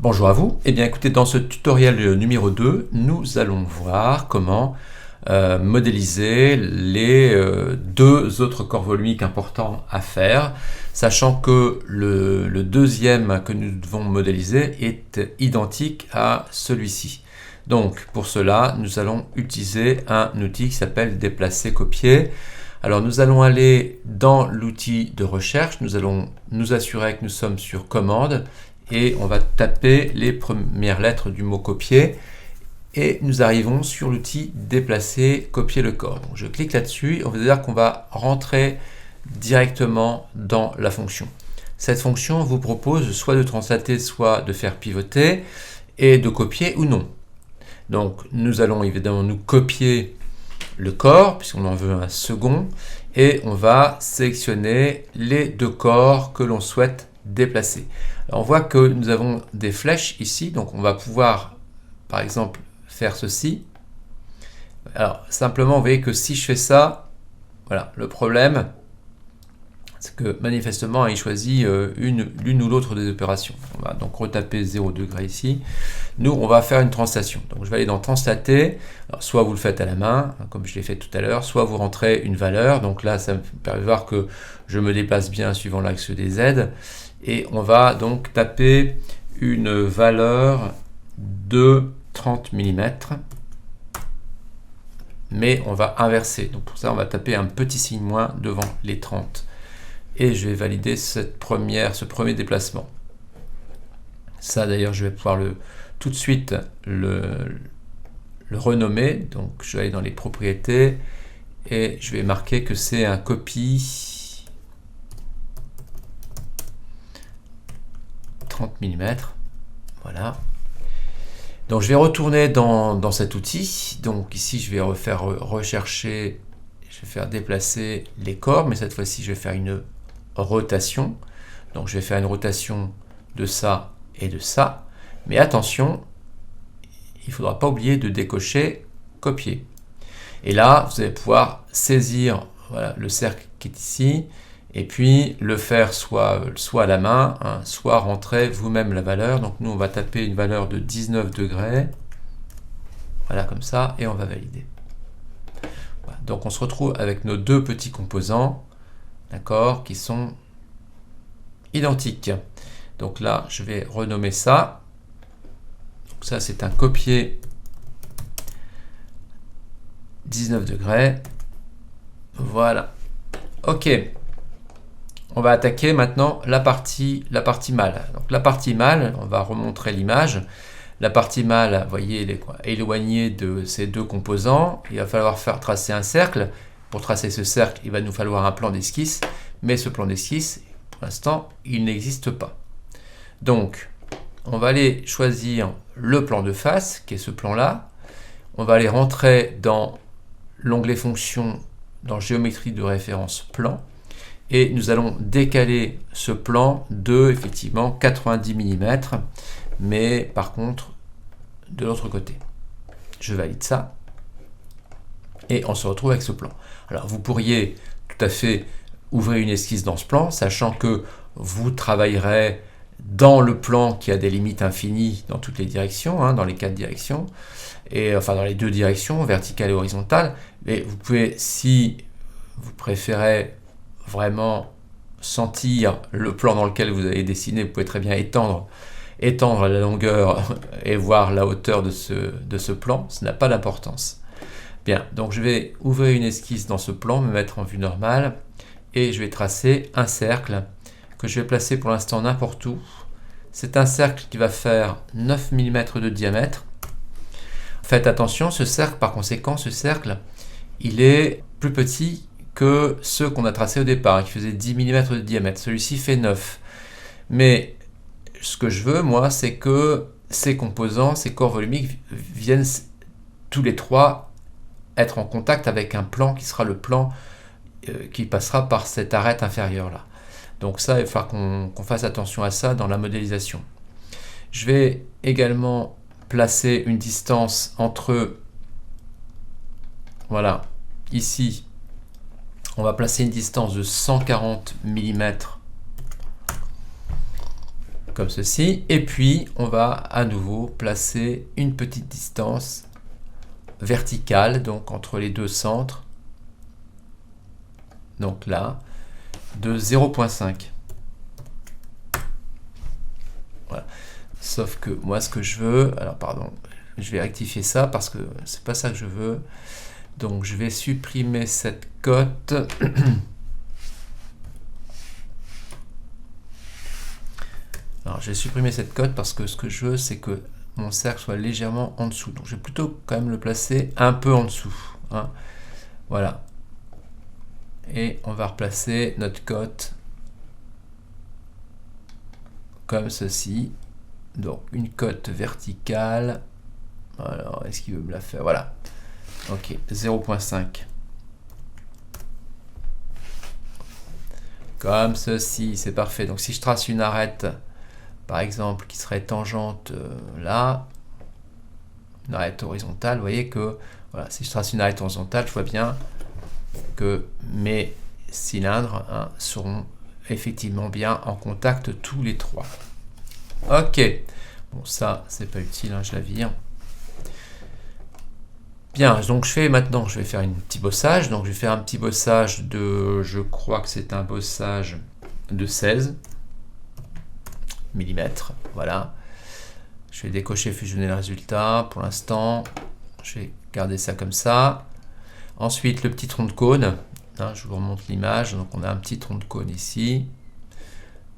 Bonjour à vous. Eh bien écoutez, dans ce tutoriel numéro 2, nous allons voir comment modéliser les deux autres corps volumiques importants à faire, sachant que le deuxième que nous devons modéliser est identique à celui-ci. Donc pour cela, nous allons utiliser un outil qui s'appelle déplacer copier. Alors nous allons aller dans l'outil de recherche, nous allons nous assurer que nous sommes sur commande et on va taper les premières lettres du mot copier et nous arrivons sur l'outil déplacer copier le corps. Donc je clique là-dessus, on va dire qu'on va rentrer directement dans la fonction. Cette fonction vous propose soit de translater, soit de faire pivoter et de copier ou non. Donc nous allons évidemment nous copier le corps puisqu'on en veut un second et on va sélectionner les deux corps que l'on souhaite déplacer. Alors on voit que nous avons des flèches ici, donc on va pouvoir par exemple faire ceci. Alors simplement vous voyez que si je fais ça, voilà, le problème c'est que manifestement il choisit l'une ou l'autre des opérations. On va donc retaper 0 degré ici. Nous on va faire une translation. Donc je vais aller dans translater. Alors, soit vous le faites à la main, comme je l'ai fait tout à l'heure, soit vous rentrez une valeur. Donc là ça me permet de voir que je me déplace bien suivant l'axe des Z. Et on va donc taper une valeur de 30 mm. Mais on va inverser. Donc pour ça on va taper un petit signe moins devant les 30. Et je vais valider ce premier déplacement. Ça d'ailleurs je vais pouvoir tout de suite le renommer. Donc je vais aller dans les propriétés et je vais marquer que c'est un copie 30 mm. Voilà. Donc je vais retourner dans cet outil. Donc ici je vais refaire rechercher, je vais faire déplacer les corps, mais cette fois-ci je vais faire une rotation. Donc je vais faire une rotation de ça et de ça. Mais attention, il ne faudra pas oublier de décocher copier. Et là, vous allez pouvoir saisir voilà, le cercle qui est ici et puis le faire soit à la main, hein, soit rentrer vous-même la valeur. Donc nous, on va taper une valeur de 19 degrés. Voilà, comme ça, et on va valider. Voilà, donc on se retrouve avec nos deux petits composants, d'accord, qui sont identiques. Donc là, je vais renommer ça. Donc ça, c'est un copier 19 degrés. Voilà. Ok. On va attaquer maintenant la partie mâle. Donc la partie mâle, on va remontrer l'image. La partie mâle, vous voyez, elle est éloignée de ces deux composants. Il va falloir faire tracer un cercle. Pour tracer ce cercle, il va nous falloir un plan d'esquisse. Mais ce plan d'esquisse, pour l'instant, il n'existe pas. Donc, on va aller choisir le plan de face, qui est ce plan-là. On va aller rentrer dans l'onglet fonctions, dans géométrie de référence plan. Et nous allons décaler ce plan de, effectivement, 90 mm. Mais par contre, de l'autre côté. Je valide ça. Et on se retrouve avec ce plan. Alors, vous pourriez tout à fait ouvrir une esquisse dans ce plan, sachant que vous travaillerez dans le plan qui a des limites infinies dans toutes les directions, hein, dans les 4 directions, et enfin dans les 2 directions, verticale et horizontale. Mais vous pouvez, si vous préférez vraiment sentir le plan dans lequel vous avez dessiné, vous pouvez très bien étendre la longueur et voir la hauteur de ce plan. Ça n'a pas d'importance. Bien, donc je vais ouvrir une esquisse dans ce plan, me mettre en vue normale, et je vais tracer un cercle que je vais placer pour l'instant n'importe où. C'est un cercle qui va faire 9 mm de diamètre. Faites attention, ce cercle, par conséquent, ce cercle, il est plus petit que ceux qu'on a tracés au départ, qui faisaient 10 mm de diamètre. Celui-ci fait 9. Mais ce que je veux, moi, c'est que ces composants, ces corps volumiques, viennent tous les trois être en contact avec un plan qui sera le plan qui passera par cette arête inférieure-là. Donc ça, il va falloir qu'on fasse attention à ça dans la modélisation. Je vais également placer une distance entre, voilà, ici, on va placer une distance de 140 mm, comme ceci. Et puis, on va à nouveau placer une petite distance verticale, donc entre les deux centres. Donc là, de 0,5. Voilà. Sauf que moi, ce que je veux, alors pardon, je vais rectifier ça parce que c'est pas ça que je veux. Donc je vais supprimer cette cote. Alors je vais supprimer cette cote parce que ce que je veux, c'est que mon cercle soit légèrement en dessous. Donc je vais plutôt quand même le placer un peu en dessous, hein. Voilà. Et on va replacer notre cote comme ceci. Donc une cote verticale. Alors est-ce qu'il veut me la faire? Voilà. Ok, 0,5. Comme ceci, c'est parfait. Donc si je trace une arête, par exemple, qui serait tangente là, une arête horizontale, vous voyez que voilà, si je trace une arête horizontale, je vois bien que mes cylindres, hein, seront effectivement bien en contact tous les trois. Ok, bon ça c'est pas utile, hein, je la vire. Bien, donc je vais faire un petit bossage. Donc je vais faire un petit bossage de, je crois que c'est un bossage de 16 mm. Voilà. Je vais décocher, fusionner le résultat. Pour l'instant, je vais garder ça comme ça. Ensuite, le petit tronc de cône. Hein, je vous remonte l'image. Donc on a un petit tronc de cône ici.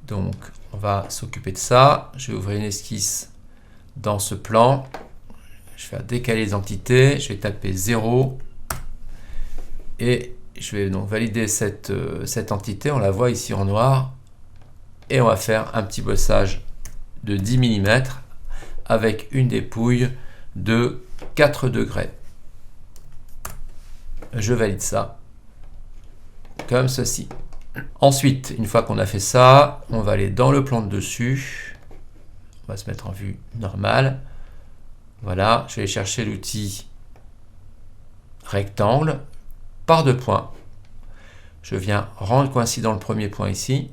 Donc on va s'occuper de ça. Je vais ouvrir une esquisse dans ce plan. Je vais décaler les entités, je vais taper 0 et je vais donc valider cette entité, on la voit ici en noir, et on va faire un petit bossage de 10 mm avec une dépouille de 4 degrés. Je valide ça comme ceci. Ensuite, une fois qu'on a fait ça, on va aller dans le plan de dessus, on va se mettre en vue normale. Voilà, je vais chercher l'outil rectangle par deux points. Je viens rendre coïncident le premier point ici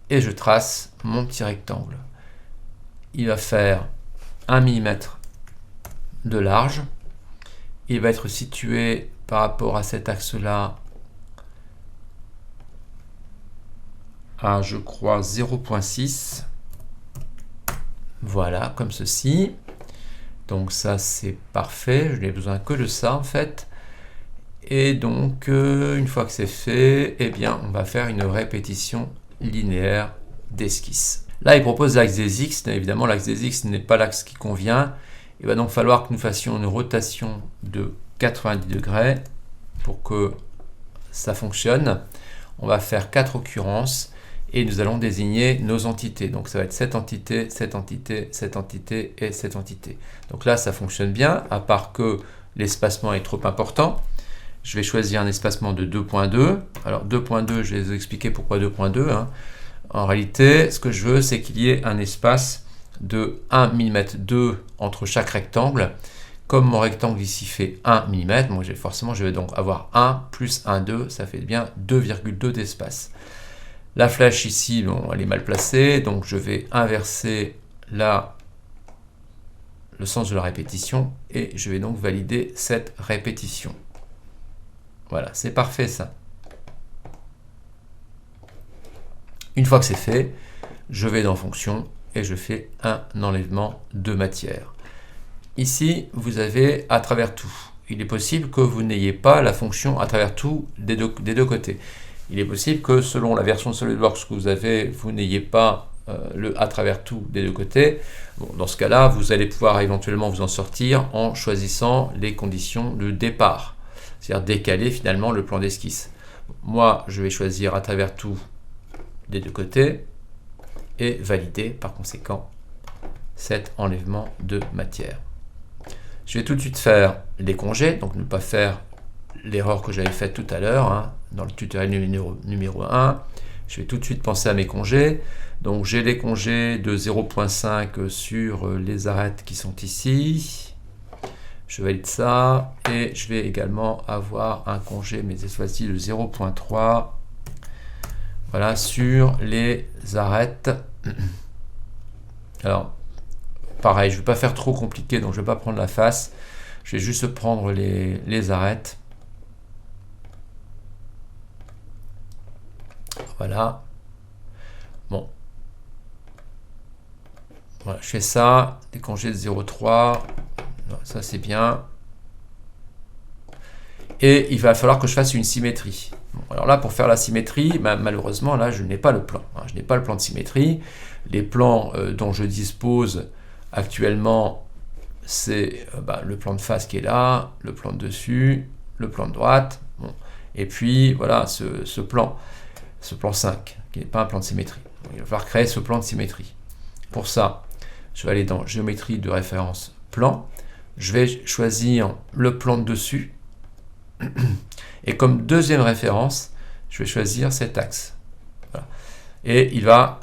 et je trace mon petit rectangle. Il va faire 1 mm de large. Il va être situé par rapport à cet axe-là à, je crois, 0,6. Voilà, comme ceci. Donc ça c'est parfait, je n'ai besoin que de ça en fait. Et donc une fois que c'est fait, eh bien on va faire une répétition linéaire d'esquisse. Là il propose l'axe des X, mais évidemment l'axe des X n'est pas l'axe qui convient. Il va donc falloir que nous fassions une rotation de 90 degrés pour que ça fonctionne. On va faire 4 occurrences. Et nous allons désigner nos entités. Donc ça va être cette entité, cette entité, cette entité et cette entité. Donc là, ça fonctionne bien, à part que l'espacement est trop important. Je vais choisir un espacement de 2.2. Alors 2.2, je vais vous expliquer pourquoi 2.2. Hein. En réalité, ce que je veux, c'est qu'il y ait un espace de 1 mm 2 entre chaque rectangle. Comme mon rectangle ici fait 1 mm, moi, forcément, je vais donc avoir 1 plus 1, 2, ça fait bien 2,2 d'espace. La flèche ici, bon, elle est mal placée, donc je vais inverser là le sens de la répétition et je vais donc valider cette répétition. Voilà, c'est parfait ça. Une fois que c'est fait, je vais dans Fonction et je fais un enlèvement de matière. Ici, vous avez à travers tout. Il est possible que vous n'ayez pas la fonction à travers tout des deux côtés. Il est possible que selon la version de SolidWorks que vous avez, vous n'ayez pas le à travers tout des deux côtés. Bon, dans ce cas-là, vous allez pouvoir éventuellement vous en sortir en choisissant les conditions de départ, c'est-à-dire décaler finalement le plan d'esquisse. Moi, je vais choisir à travers tout des deux côtés et valider par conséquent cet enlèvement de matière. Je vais tout de suite faire les congés, donc ne pas faire l'erreur que j'avais faite tout à l'heure, hein, dans le tutoriel numéro 1. Je vais tout de suite penser à mes congés. Donc j'ai les congés de 0.5 sur les arêtes qui sont ici. Je valide ça. Et je vais également avoir un congé, mais cette fois-ci de 0.3. Voilà, sur les arêtes Alors, pareil, je ne vais pas faire trop compliqué, donc je ne vais pas prendre la face. Je vais juste prendre les arêtes. Voilà. Bon. Voilà, je fais ça. Des congés de 0,3. Ça, c'est bien. Et il va falloir que je fasse une symétrie. Bon, alors là, pour faire la symétrie, malheureusement, là, je n'ai pas le plan. Je n'ai pas le plan de symétrie. Les plans dont je dispose actuellement, c'est le plan de face qui est là, le plan de dessus, le plan de droite. Bon. Et puis, voilà, ce plan 5, qui n'est pas un plan de symétrie. Donc, il va falloir créer ce plan de symétrie. Pour ça, je vais aller dans géométrie de référence plan. Je vais choisir le plan de dessus. Et comme deuxième référence, je vais choisir cet axe. Voilà. Et il va,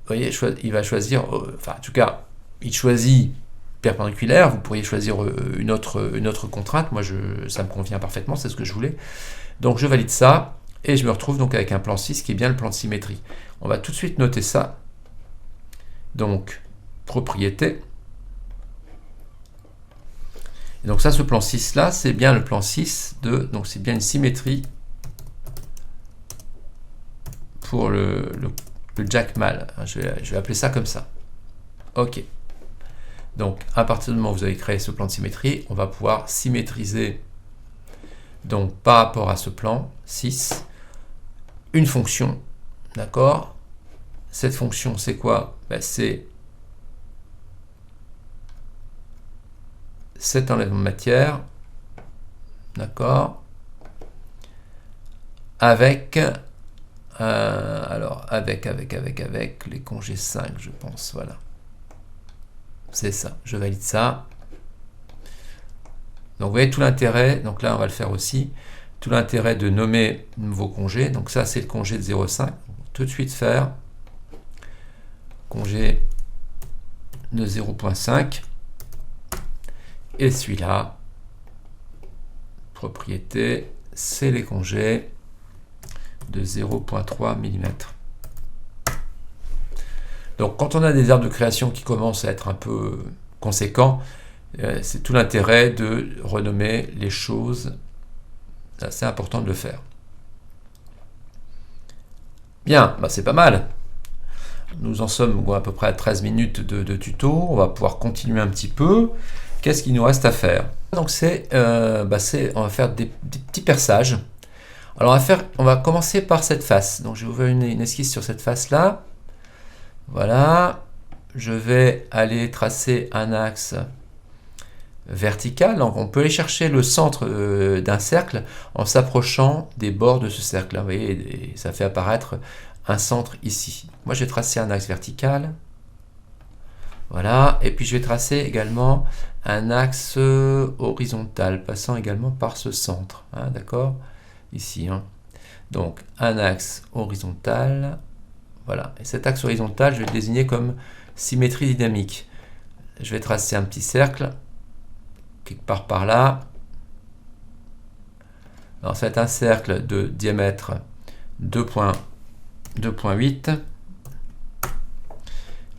vous voyez, il va choisir, enfin en tout cas, il choisit perpendiculaire. Vous pourriez choisir une autre contrainte. Moi, ça me convient parfaitement, c'est ce que je voulais. Donc je valide ça et je me retrouve donc avec un plan 6 qui est bien le plan de symétrie. On va tout de suite noter ça. Donc, propriété. Et donc ça, ce plan 6 là, c'est bien le plan 6 donc c'est bien une symétrie pour le jack mâle. Je vais appeler ça comme ça. Ok. Donc à partir du moment où vous avez créé ce plan de symétrie, on va pouvoir symétriser donc par rapport à ce plan 6 une fonction. D'accord? Cette fonction, c'est quoi? C'est cet enlèvement de matière, d'accord, avec avec les congés 5, je pense, voilà. C'est ça, je valide ça. Donc vous voyez tout l'intérêt, donc là on va le faire aussi, tout l'intérêt de nommer vos congés. Donc ça c'est le congé de 0,5. Tout de suite faire congé de 0,5. Et celui-là, propriété, c'est les congés de 0,3 mm. Donc quand on a des aires de création qui commencent à être un peu conséquents, c'est tout l'intérêt de renommer les choses. C'est important de le faire. Bien, c'est pas mal. Nous en sommes à peu près à 13 minutes de tuto. On va pouvoir continuer un petit peu. Qu'est-ce qu'il nous reste à faire? Donc on va faire des petits perçages. Alors on va commencer par cette face. Donc je vais ouvrir une esquisse sur cette face-là. Voilà. Je vais aller tracer un axe vertical. Donc on peut aller chercher le centre d'un cercle en s'approchant des bords de ce cercle-là. Vous voyez, ça fait apparaître un centre ici. Moi je vais tracer un axe vertical. Voilà, et puis je vais tracer également un axe horizontal, passant également par ce centre, hein, d'accord? Ici, hein. Donc, un axe horizontal, voilà. Et cet axe horizontal, je vais le désigner comme symétrie dynamique. Je vais tracer un petit cercle, quelque part par là. Alors, ça va être un cercle de diamètre 2,8.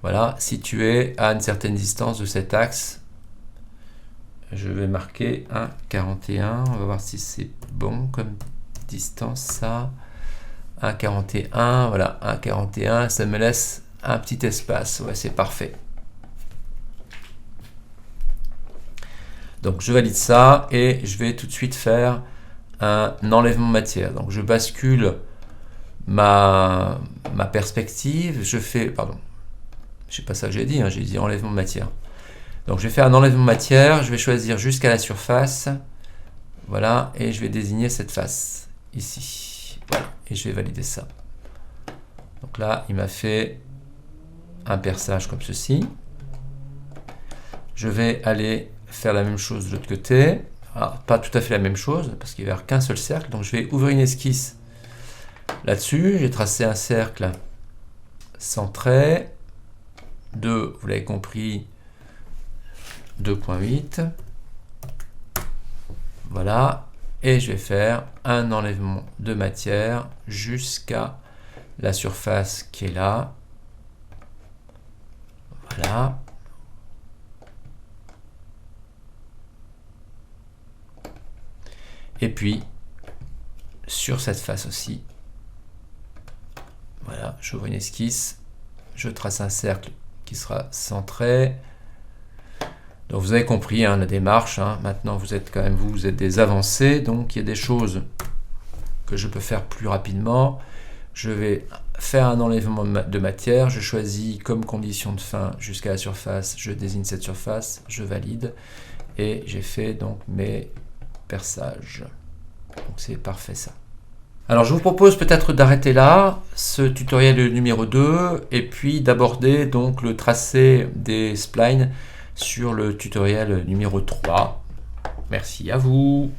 Voilà, situé à une certaine distance de cet axe. Je vais marquer 1,41. On va voir si c'est bon comme distance, ça. 1,41, voilà, 1,41. Ça me laisse un petit espace. Ouais, c'est parfait. Donc, je valide ça et je vais tout de suite faire un enlèvement de matière. Donc, je bascule ma perspective. Je fais, pardon. C'est pas ça que j'ai dit, hein, j'ai dit enlèvement de matière. Donc je vais faire un enlèvement de matière, je vais choisir jusqu'à la surface, voilà, et je vais désigner cette face, ici, voilà, et je vais valider ça. Donc là, il m'a fait un perçage comme ceci. Je vais aller faire la même chose de l'autre côté. Alors, pas tout à fait la même chose, parce qu'il n'y avait qu'un seul cercle, donc je vais ouvrir une esquisse là-dessus, j'ai tracé un cercle centré, 2, vous l'avez compris, 2,8. Voilà. Et je vais faire un enlèvement de matière jusqu'à la surface qui est là. Voilà. Et puis, sur cette face aussi, voilà, j'ouvre une esquisse, je trace un cercle qui sera centré. Donc vous avez compris hein, la démarche, hein. Maintenant vous êtes quand même vous êtes des avancés, donc il y a des choses que je peux faire plus rapidement. Je vais faire un enlèvement de matière, je choisis comme condition de fin jusqu'à la surface, je désigne cette surface, je valide et j'ai fait donc mes perçages. Donc c'est parfait ça. Alors je vous propose peut-être d'arrêter là ce tutoriel numéro 2 et puis d'aborder donc le tracé des splines sur le tutoriel numéro 3. Merci à vous.